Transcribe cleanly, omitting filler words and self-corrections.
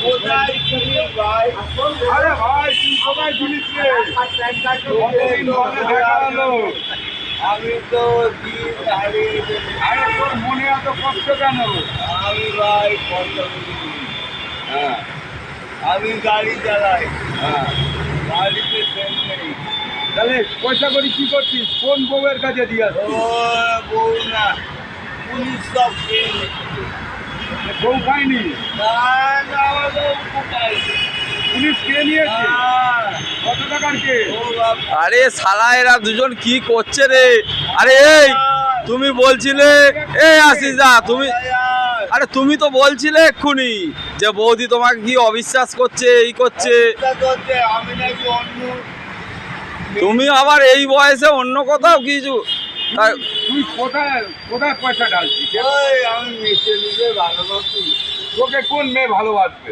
কোথায় ছিলিস ভাই? আরে ভাই তুই কোথায় ছিলিস রে? কতদিন পরে দেখা হলো। আমি তো দিন হারিয়ে গেছি। আরে তোর মনে এত কষ্ট কেন? আমি ভাই কথা বলি। হ্যাঁ আমি গাড়ি চালাই, হ্যাঁ। গাড়িতে তেল নেই। তাহলে পয়সা করি কি করছিস? কোন বউয়ের কাছে দিয়ে ও বউ না, পুলিশ সব খেয়ে নিচ্ছে। বউ খায়নি? না না, আমার বউ কোথায়? পুলিশ খেয়ে নিয়েছে? হ্যাঁ, কত টাকার কে? ও বাবা। আরে শালা এরা দুজন কি করছে রে? আরে এই তুমি বলছিলে, এই আসিস দা তুমি, আরে তুমি তো বলছিলে এক্ষুনি যে বৌদি তোমাকে কি অবিশ্বাস করছে, এই করছে। আমি নাকি অন্য তুমি আবার এই বয়সে অন্য কোথাও কিছু তুই কোথায় কোথায় পয়সা ঢালছিস? ওই আমি মেচে নিজে ভালোবাসি। তোকে কোন মেয়ে ভালোবাসবে?